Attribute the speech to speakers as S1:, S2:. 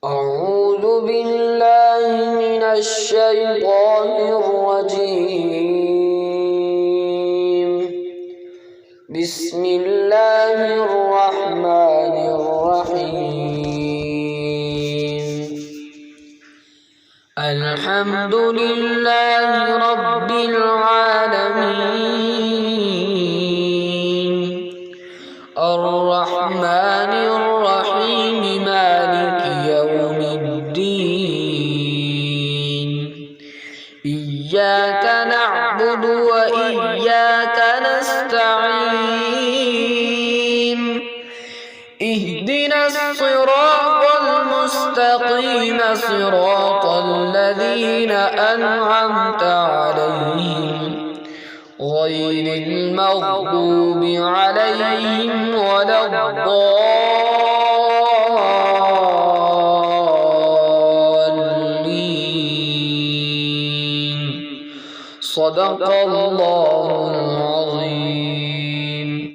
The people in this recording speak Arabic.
S1: أعوذ بالله من الشيطان الرجيم. بسم الله الرحمن الرحيم. الحمد لله رب العالمين، الرحمن الرحيم، مالك يوم الدين. إياك نعبد وإياك نستعين. اهدنا الصراط المستقيم، صراط الذين أنعمت عليهم غير المغضوب عليهم ولا الضالين. صدق الله العظيم.